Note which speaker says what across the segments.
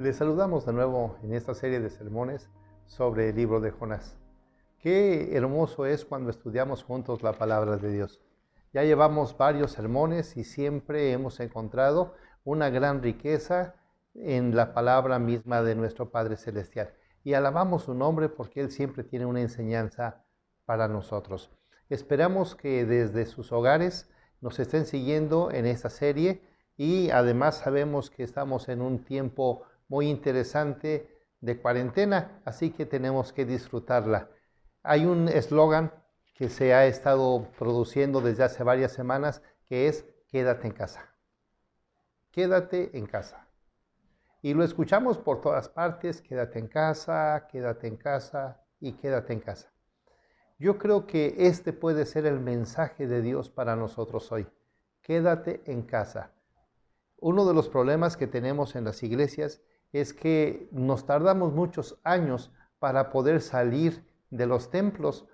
Speaker 1: Les saludamos de nuevo en esta serie de sermones sobre el libro de Jonás. Qué hermoso es cuando estudiamos juntos la palabra de Dios. Ya llevamos varios sermones y siempre hemos encontrado una gran riqueza en la palabra misma de nuestro Padre Celestial. Y alabamos su nombre porque Él siempre tiene una enseñanza para nosotros. Esperamos que desde sus hogares nos estén siguiendo en esta serie y además sabemos que estamos en un tiempo muy interesante de cuarentena, así que tenemos que disfrutarla. Hay un eslogan que se ha estado produciendo desde hace varias semanas que es quédate en casa. Quédate en casa. Y lo escuchamos por todas partes, quédate en casa y quédate en casa. Yo creo que este puede ser el mensaje de Dios para nosotros hoy. Quédate en casa. Uno de los problemas que tenemos en las iglesias es que nos tardamos muchos años para poder salir de los templos.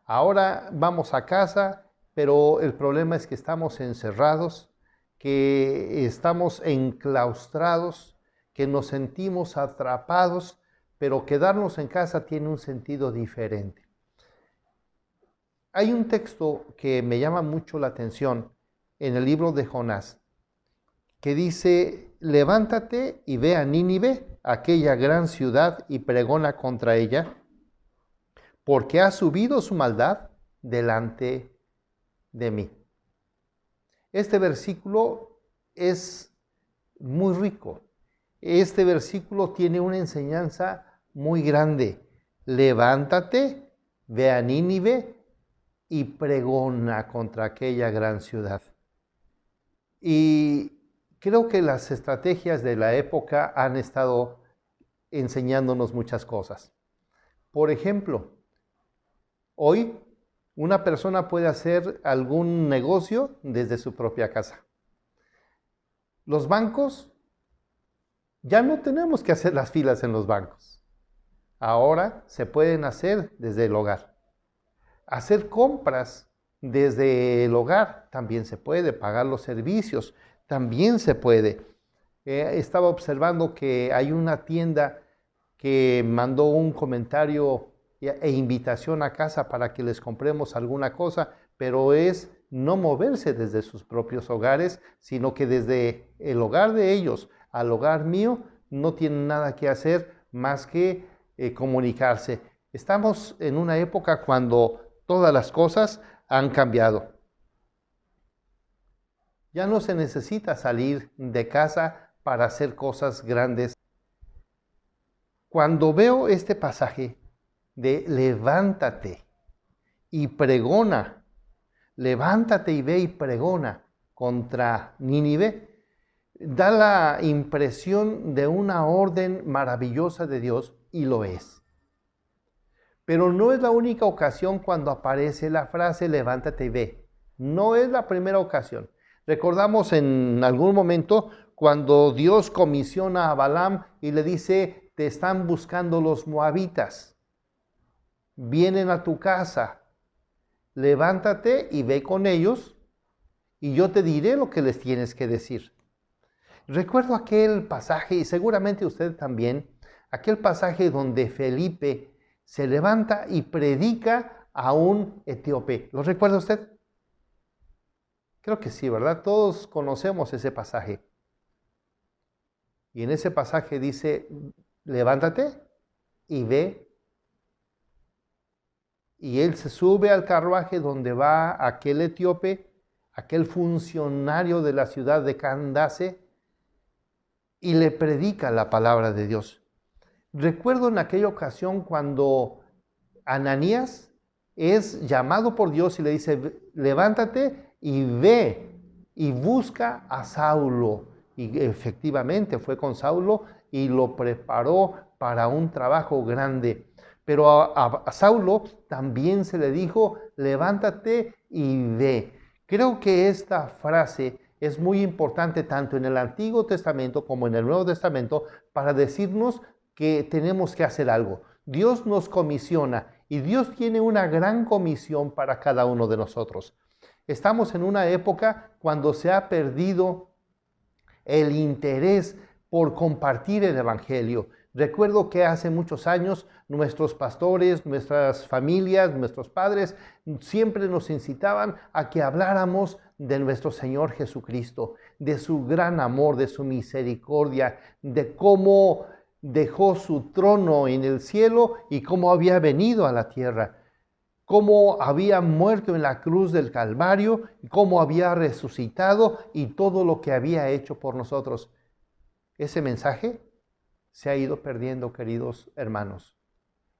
Speaker 1: Ahora vamos a casa, pero el problema es que estamos encerrados, que estamos enclaustrados, que nos sentimos atrapados, pero quedarnos en casa tiene un sentido diferente. Hay un texto que me llama mucho la atención en el libro de Jonás, que dice, levántate y ve a Nínive, aquella gran ciudad, y pregona contra ella, porque ha subido su maldad delante de mí. Este versículo es muy rico. Este versículo tiene una enseñanza muy grande. Levántate, ve a Nínive y pregona contra aquella gran ciudad. Y creo que las estrategias de la época han estado enseñándonos muchas cosas. Por ejemplo, hoy una persona puede hacer algún negocio desde su propia casa. Los bancos, ya no tenemos que hacer las filas en los bancos. Ahora se pueden hacer desde el hogar. Hacer compras desde el hogar también se puede. Pagar los servicios también se puede. Estaba observando que hay una tienda que mandó un comentario e invitación a casa para que les compremos alguna cosa, pero es no moverse desde sus propios hogares, sino que desde el hogar de ellos al hogar mío no tienen nada que hacer más que comunicarse. Estamos en una época cuando todas las cosas han cambiado. Ya no se necesita salir de casa para hacer cosas grandes. Cuando veo este pasaje de levántate y pregona, levántate y ve y pregona contra Nínive, da la impresión de una orden maravillosa de Dios, y lo es. Pero no es la única ocasión cuando aparece la frase levántate y ve. No es la primera ocasión. Recordamos en algún momento cuando Dios comisiona a Balaam y le dice, te están buscando los moabitas, vienen a tu casa, levántate y ve con ellos y yo te diré lo que les tienes que decir. Recuerdo aquel pasaje, y seguramente usted también, aquel pasaje donde Felipe se levanta y predica a un etíope. ¿Lo recuerda usted? Creo que sí, ¿verdad? Todos conocemos ese pasaje. Y en ese pasaje dice, levántate y ve. Y él se sube al carruaje donde va aquel etíope, aquel funcionario de la ciudad de Candace, y le predica la palabra de Dios. Recuerdo en aquella ocasión cuando Ananías es llamado por Dios y le dice, levántate y ve y busca a Saulo. Y efectivamente fue con Saulo y lo preparó para un trabajo grande. Pero a Saulo también se le dijo, levántate y ve. Creo que esta frase es muy importante tanto en el Antiguo Testamento como en el Nuevo Testamento para decirnos que tenemos que hacer algo. Dios nos comisiona y Dios tiene una gran comisión para cada uno de nosotros. Estamos en una época cuando se ha perdido el interés por compartir el Evangelio. Recuerdo que hace muchos años nuestros pastores, nuestras familias, nuestros padres siempre nos incitaban a que habláramos de nuestro Señor Jesucristo, de su gran amor, de su misericordia, de cómo dejó su trono en el cielo y cómo había venido a la tierra, cómo había muerto en la cruz del Calvario, y cómo había resucitado y todo lo que había hecho por nosotros. Ese mensaje se ha ido perdiendo, queridos hermanos.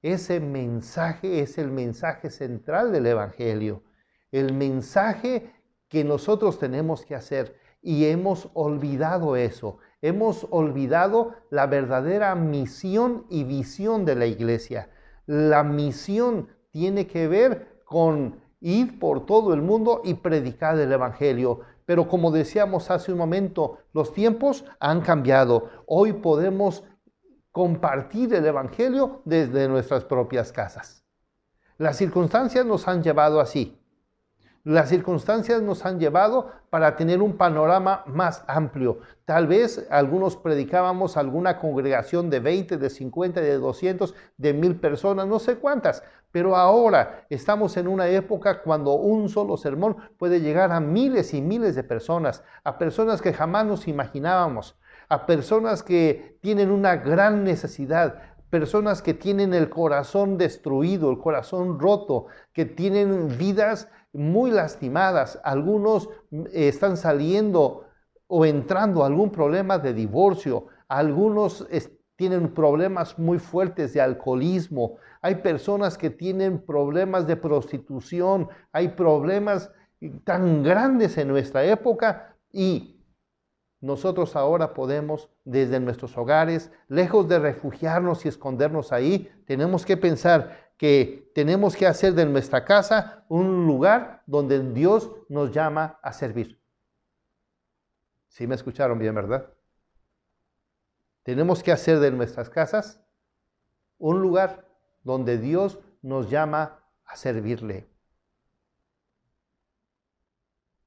Speaker 1: Ese mensaje es el mensaje central del Evangelio, el mensaje que nosotros tenemos que hacer, y hemos olvidado eso. Hemos olvidado la verdadera misión y visión de la iglesia. La misión tiene que ver con ir por todo el mundo y predicar el Evangelio. Pero como decíamos hace un momento, los tiempos han cambiado. Hoy podemos compartir el Evangelio desde nuestras propias casas. Las circunstancias nos han llevado así. Las circunstancias nos han llevado para tener un panorama más amplio. Tal vez algunos predicábamos alguna congregación de 20, de 50, de 200, de 1000 personas, no sé cuántas. Pero ahora estamos en una época cuando un solo sermón puede llegar a miles y miles de personas, a personas que jamás nos imaginábamos, a personas que tienen una gran necesidad, personas que tienen el corazón destruido, el corazón roto, que tienen vidas muy lastimadas. Algunos están saliendo o entrando a algún problema de divorcio, algunos tienen problemas muy fuertes de alcoholismo, hay personas que tienen problemas de prostitución, hay problemas tan grandes en nuestra época, y nosotros ahora podemos, desde nuestros hogares, lejos de refugiarnos y escondernos ahí, tenemos que pensar que tenemos que hacer de nuestra casa un lugar donde Dios nos llama a servir. ¿Sí me escucharon bien, verdad? Tenemos que hacer de nuestras casas un lugar donde Dios nos llama a servirle.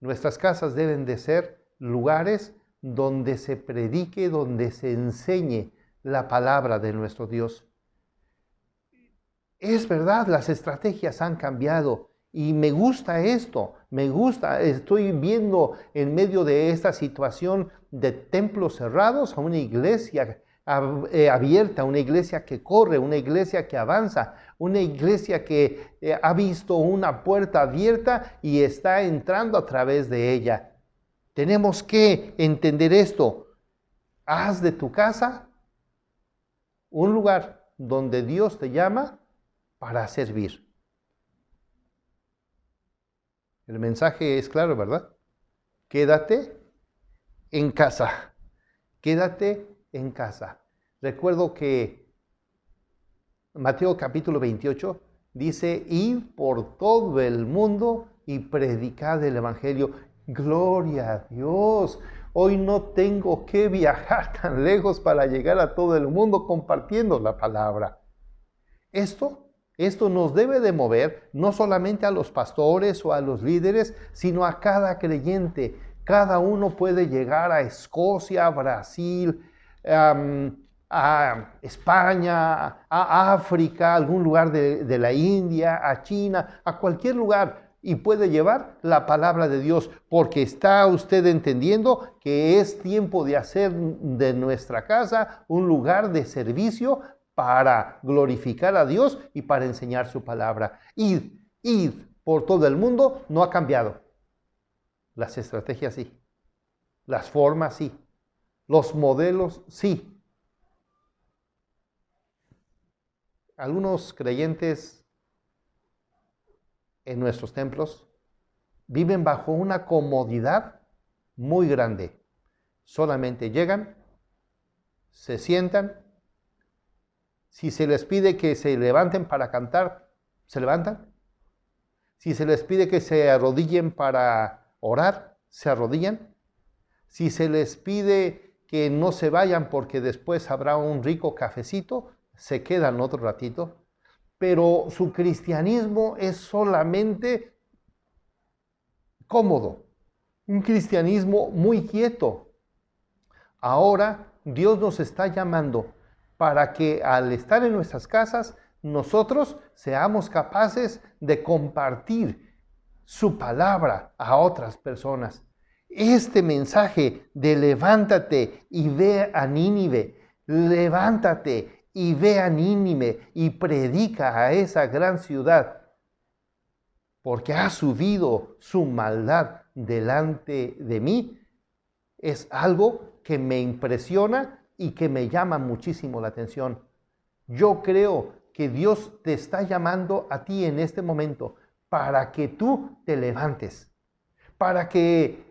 Speaker 1: Nuestras casas deben de ser lugares donde se predique, donde se enseñe la palabra de nuestro Dios. Es verdad, las estrategias han cambiado y me gusta esto, me gusta, estoy viendo en medio de esta situación de templos cerrados a una iglesia abierta, una iglesia que corre, una iglesia que avanza, una iglesia que ha visto una puerta abierta y está entrando a través de ella. Tenemos que entender esto. Haz de tu casa un lugar donde Dios te llama para servir. El mensaje es claro, ¿verdad? Quédate en casa. Quédate en casa. Recuerdo que Mateo capítulo 28 dice: id por todo el mundo y predicad el Evangelio. Gloria a Dios. Hoy no tengo que viajar tan lejos para llegar a todo el mundo compartiendo la palabra. Esto nos debe de mover no solamente a los pastores o a los líderes, sino a cada creyente. Cada uno puede llegar a Escocia, a Brasil, a España, a África, a algún lugar de la India, a China, a cualquier lugar, y puede llevar la palabra de Dios, porque está usted entendiendo que es tiempo de hacer de nuestra casa un lugar de servicio para glorificar a Dios y para enseñar su palabra. Id por todo el mundo no ha cambiado. Las estrategias sí. Las formas sí. Los modelos sí. Algunos creyentes en nuestros templos viven bajo una comodidad muy grande. Solamente llegan, se sientan. Si se les pide que se levanten para cantar, se levantan. Si se les pide que se arrodillen para orar, se arrodillan. Si se les pide que no se vayan porque después habrá un rico cafecito, se quedan otro ratito. Pero su cristianismo es solamente cómodo, un cristianismo muy quieto. Ahora Dios nos está llamando para que al estar en nuestras casas, nosotros seamos capaces de compartir su palabra a otras personas. Este mensaje de levántate y ve a Nínive, levántate y ve a Nínive y predica a esa gran ciudad, porque ha subido su maldad delante de mí, es algo que me impresiona y que me llama muchísimo la atención. Yo creo que Dios te está llamando a ti en este momento para que tú te levantes, para que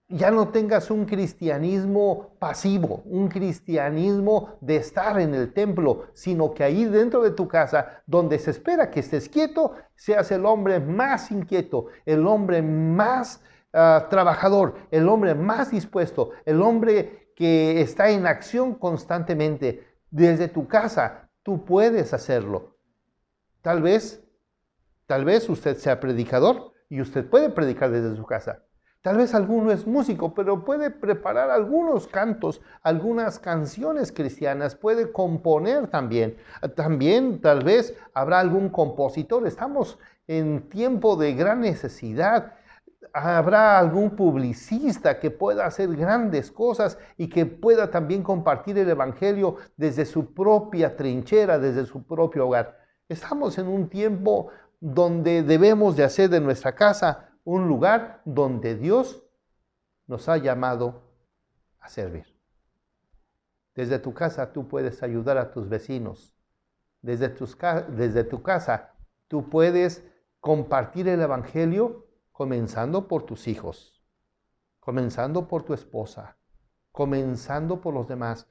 Speaker 1: ya no tengas un cristianismo pasivo, un cristianismo de estar en el templo, sino que ahí dentro de tu casa, donde se espera que estés quieto, seas el hombre más inquieto, el hombre más trabajador, el hombre más dispuesto, el hombre que está en acción constantemente. Desde tu casa, tú puedes hacerlo. Tal vez usted sea predicador y usted puede predicar desde su casa. Tal vez alguno es músico, pero puede preparar algunos cantos, algunas canciones cristianas, puede componer también. También tal vez habrá algún compositor. Estamos en tiempo de gran necesidad. Habrá algún publicista que pueda hacer grandes cosas y que pueda también compartir el evangelio desde su propia trinchera, desde su propio hogar. Estamos en un tiempo donde debemos de hacer de nuestra casa un lugar donde Dios nos ha llamado a servir. Desde tu casa tú puedes ayudar a tus vecinos. Desde tu casa tú puedes compartir el evangelio comenzando por tus hijos, comenzando por tu esposa, comenzando por los demás.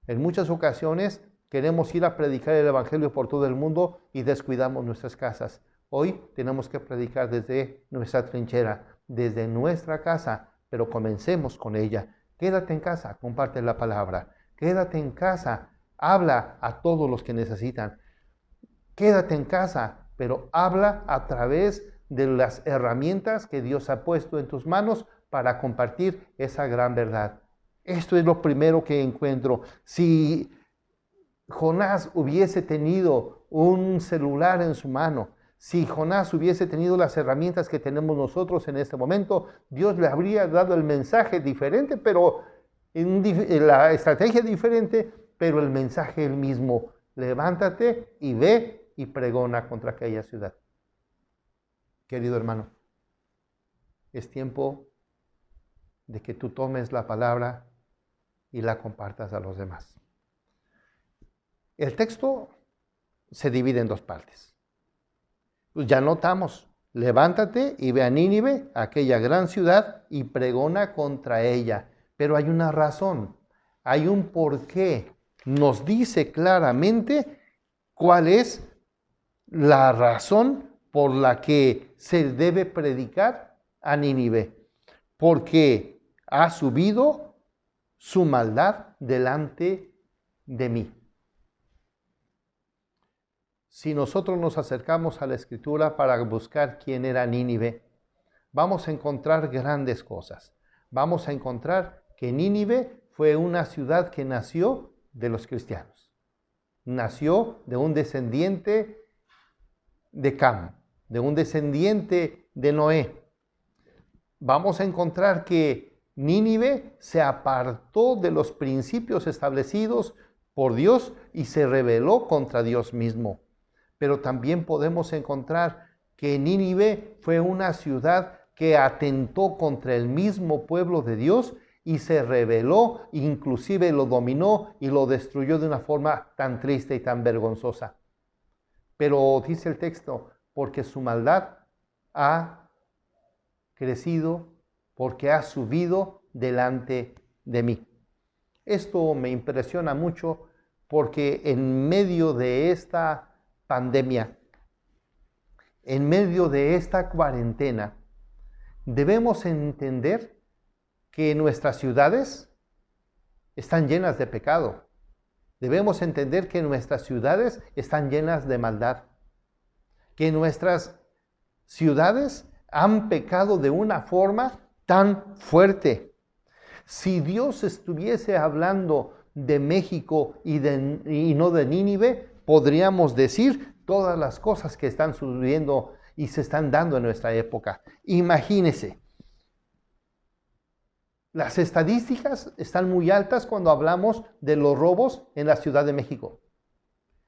Speaker 1: En muchas ocasiones queremos ir a predicar el evangelio por todo el mundo y descuidamos nuestras casas. Hoy tenemos que predicar desde nuestra trinchera, desde nuestra casa, pero comencemos con ella. Quédate en casa, comparte la palabra. Quédate en casa, habla a todos los que necesitan. Quédate en casa, pero habla a través de las herramientas que Dios ha puesto en tus manos para compartir esa gran verdad. Esto es lo primero que encuentro. Si Jonás hubiese tenido un celular en su mano, si Jonás hubiese tenido las herramientas que tenemos nosotros en este momento, Dios le habría dado el mensaje diferente, pero la estrategia diferente, pero el mensaje el mismo. Levántate y ve y pregona contra aquella ciudad. Querido hermano, es tiempo de que tú tomes la palabra y la compartas a los demás. El texto se divide en dos partes. Pues ya notamos, levántate y ve a Nínive, aquella gran ciudad, y pregona contra ella. Pero hay una razón, hay un porqué. Nos dice claramente cuál es la razón por la que se debe predicar a Nínive. Porque ha subido su maldad delante de mí. Si nosotros nos acercamos a la Escritura para buscar quién era Nínive, vamos a encontrar grandes cosas. Vamos a encontrar que Nínive fue una ciudad que nació de los cristianos. Nació de un descendiente de Cam, de un descendiente de Noé. Vamos a encontrar que Nínive se apartó de los principios establecidos por Dios y se rebeló contra Dios mismo. Pero también podemos encontrar que Nínive fue una ciudad que atentó contra el mismo pueblo de Dios y se rebeló, inclusive lo dominó y lo destruyó de una forma tan triste y tan vergonzosa. Pero dice el texto, porque su maldad ha crecido, porque ha subido delante de mí. Esto me impresiona mucho porque en medio de esta pandemia, en medio de esta cuarentena, debemos entender que nuestras ciudades están llenas de pecado. Debemos entender que nuestras ciudades están llenas de maldad. Que nuestras ciudades han pecado de una forma tan fuerte. Si Dios estuviese hablando de México y no de Nínive, podríamos decir todas las cosas que están sucediendo y se están dando en nuestra época. Imagínese. Las estadísticas están muy altas cuando hablamos de los robos en la Ciudad de México.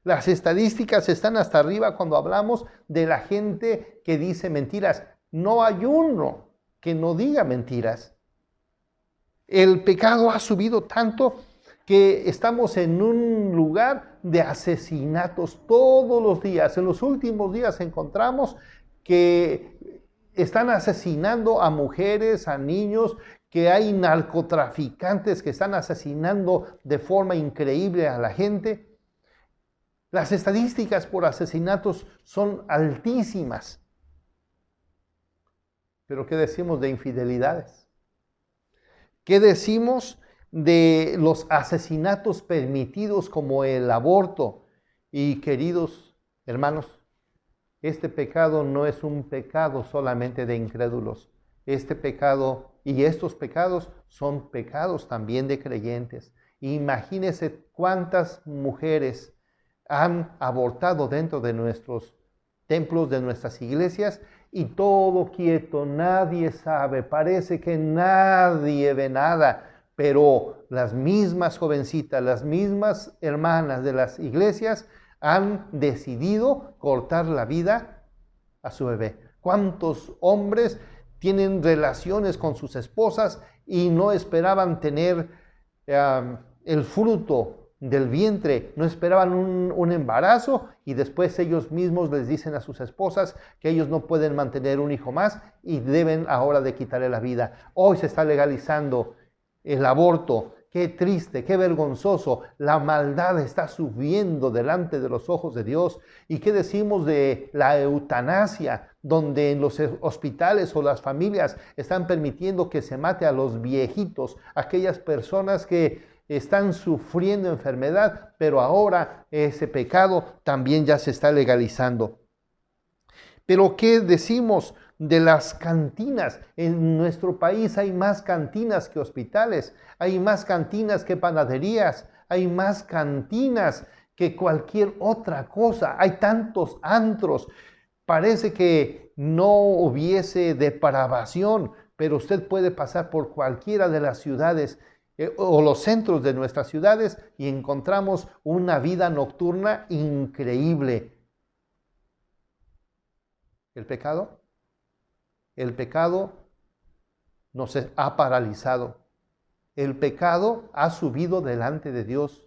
Speaker 1: Las estadísticas están hasta arriba cuando hablamos de la gente que dice mentiras. No hay uno que no diga mentiras. El pecado ha subido tanto que estamos en un lugar de asesinatos todos los días. En los últimos días encontramos que están asesinando a mujeres, a niños, que hay narcotraficantes que están asesinando de forma increíble a la gente. Las estadísticas por asesinatos son altísimas. Pero ¿qué decimos de infidelidades? ¿Qué decimos de los asesinatos permitidos como el aborto? Y queridos hermanos, este pecado no es un pecado solamente de incrédulos. Este pecado y estos pecados son pecados también de creyentes. Imagínense cuántas mujeres han abortado dentro de nuestros templos, de nuestras iglesias, y todo quieto, nadie sabe, parece que nadie ve nada, pero las mismas jovencitas, las mismas hermanas de las iglesias han decidido cortar la vida a su bebé. ¿Cuántos hombres tienen relaciones con sus esposas y no esperaban tener el fruto del vientre, no esperaban un embarazo, y después ellos mismos les dicen a sus esposas que ellos no pueden mantener un hijo más y deben ahora de quitarle la vida? Hoy se está legalizando el aborto. Qué triste, qué vergonzoso. La maldad está subiendo delante de los ojos de Dios. ¿Y qué decimos de la eutanasia, donde en los hospitales o las familias están permitiendo que se mate a los viejitos, aquellas personas que están sufriendo enfermedad, pero ahora ese pecado también ya se está legalizando? Pero ¿qué decimos de las cantinas? En nuestro país hay más cantinas que hospitales, hay más cantinas que panaderías, hay más cantinas que cualquier otra cosa, hay tantos antros. Parece que no hubiese depravación, pero usted puede pasar por cualquiera de las ciudades o los centros de nuestras ciudades y encontramos una vida nocturna increíble. ¿El pecado? El pecado nos ha paralizado. El pecado ha subido delante de Dios.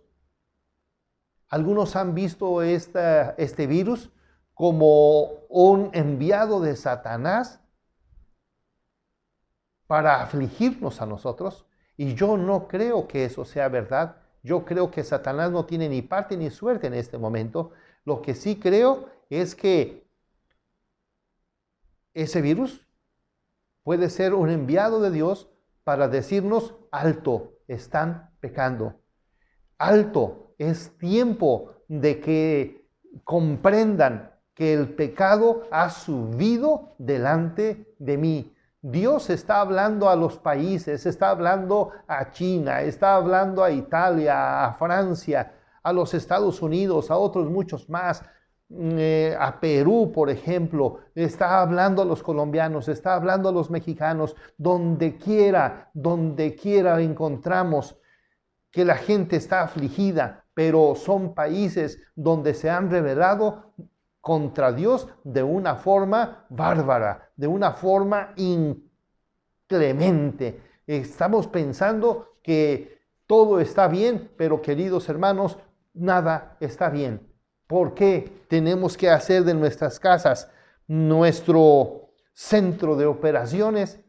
Speaker 1: Algunos han visto este virus como un enviado de Satanás para afligirnos a nosotros. Y yo no creo que eso sea verdad. Yo creo que Satanás no tiene ni parte ni suerte en este momento. Lo que sí creo es que ese virus puede ser un enviado de Dios para decirnos: alto, están pecando. Alto, es tiempo de que comprendan que el pecado ha subido delante de mí. Dios está hablando a los países, está hablando a China, está hablando a Italia, a Francia, a los Estados Unidos, a otros muchos más, a Perú, por ejemplo, está hablando a los colombianos, está hablando a los mexicanos. Donde quiera encontramos que la gente está afligida, pero son países donde se han rebelado contra Dios de una forma bárbara, de una forma inclemente. Estamos pensando que todo está bien, pero queridos hermanos, nada está bien. ¿Por qué tenemos que hacer de nuestras casas nuestro centro de operaciones,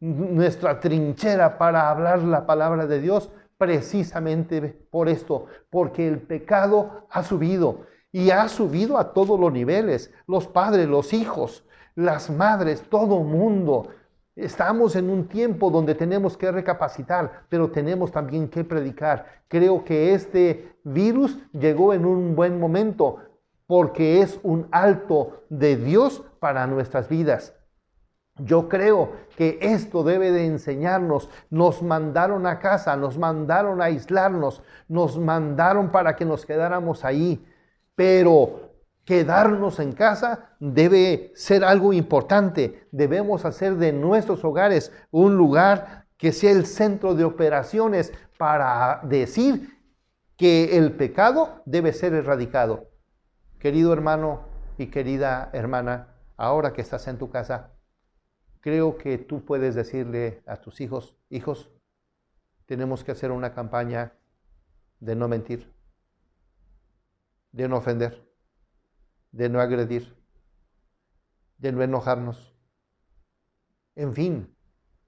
Speaker 1: nuestra trinchera para hablar la palabra de Dios? Precisamente por esto, porque el pecado ha subido. Y ha subido a todos los niveles, los padres, los hijos, las madres, todo mundo. Estamos en un tiempo donde tenemos que recapacitar, pero tenemos también que predicar. Creo que este virus llegó en un buen momento, porque es un alto de Dios para nuestras vidas. Yo creo que esto debe de enseñarnos. Nos mandaron a casa, nos mandaron a aislarnos, nos mandaron para que nos quedáramos ahí. Pero quedarnos en casa debe ser algo importante. Debemos hacer de nuestros hogares un lugar que sea el centro de operaciones para decir que el pecado debe ser erradicado. Querido hermano y querida hermana, ahora que estás en tu casa, creo que tú puedes decirle a tus hijos, hijos, tenemos que hacer una campaña de no mentir, de no ofender, de no agredir, de no enojarnos. En fin,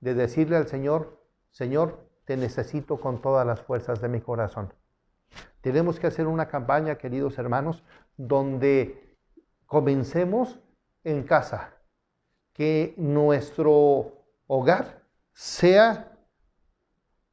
Speaker 1: de decirle al Señor, Señor, te necesito con todas las fuerzas de mi corazón. Tenemos que hacer una campaña, queridos hermanos, donde comencemos en casa. Que nuestro hogar sea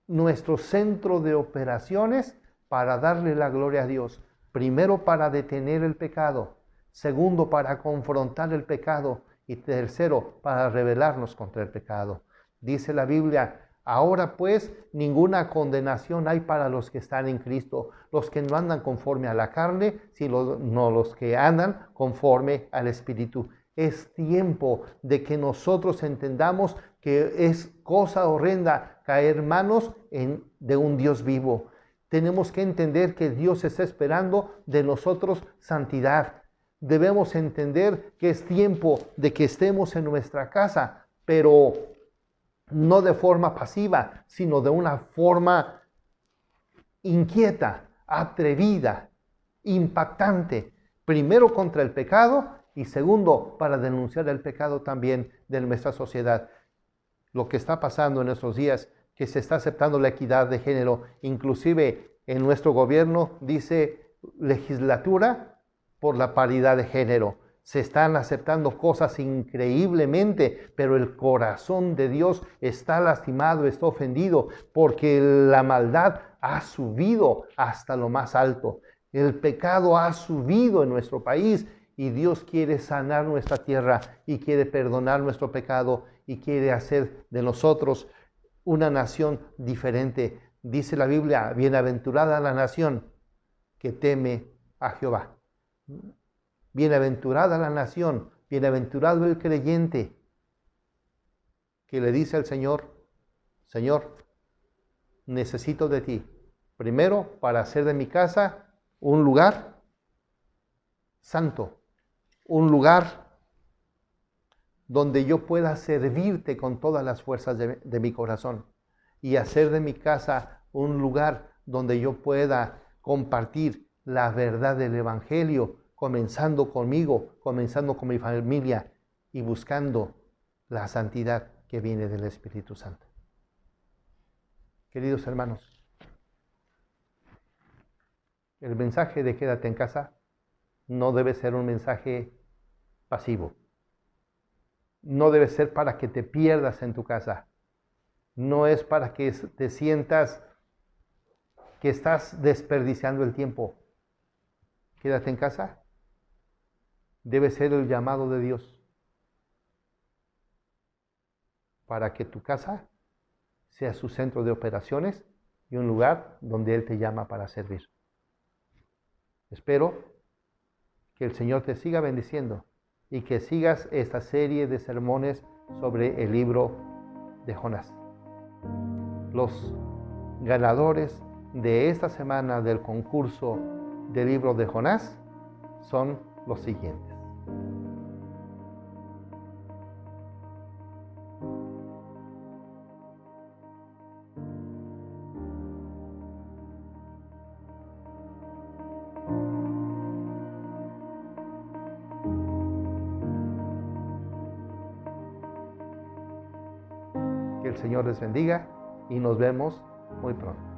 Speaker 1: nuestro centro de operaciones para darle la gloria a Dios. Primero, para detener el pecado. Segundo, para confrontar el pecado. Y tercero, para rebelarnos contra el pecado. Dice la Biblia, ahora pues ninguna condenación hay para los que están en Cristo, los que no andan conforme a la carne, sino los que andan conforme al Espíritu. Es tiempo de que nosotros entendamos que es cosa horrenda caer manos de un Dios vivo. Tenemos que entender que Dios está esperando de nosotros santidad. Debemos entender que es tiempo de que estemos en nuestra casa, pero no de forma pasiva, sino de una forma inquieta, atrevida, impactante. Primero contra el pecado y segundo para denunciar el pecado también de nuestra sociedad. Lo que está pasando en estos días, que se está aceptando la equidad de género, inclusive en nuestro gobierno dice legislatura por la paridad de género. Se están aceptando cosas increíblemente, pero el corazón de Dios está lastimado, está ofendido, porque la maldad ha subido hasta lo más alto. El pecado ha subido en nuestro país y Dios quiere sanar nuestra tierra y quiere perdonar nuestro pecado y quiere hacer de nosotros una nación diferente. Dice la Biblia, bienaventurada la nación que teme a Jehová. Bienaventurada la nación, bienaventurado el creyente que le dice al Señor, Señor, necesito de ti. Primero, para hacer de mi casa un lugar santo, un lugar donde yo pueda servirte con todas las fuerzas de mi corazón y hacer de mi casa un lugar donde yo pueda compartir la verdad del Evangelio, comenzando conmigo, comenzando con mi familia y buscando la santidad que viene del Espíritu Santo. Queridos hermanos, el mensaje de quédate en casa no debe ser un mensaje pasivo. No debe ser para que te pierdas en tu casa. No es para que te sientas que estás desperdiciando el tiempo. Quédate en casa. Debe ser el llamado de Dios para que tu casa sea su centro de operaciones y un lugar donde Él te llama para servir. Espero que el Señor te siga bendiciendo y que sigas esta serie de sermones sobre el libro de Jonás. Los ganadores de esta semana del concurso del libro de Jonás son los siguientes. Que el Señor les bendiga y nos vemos muy pronto.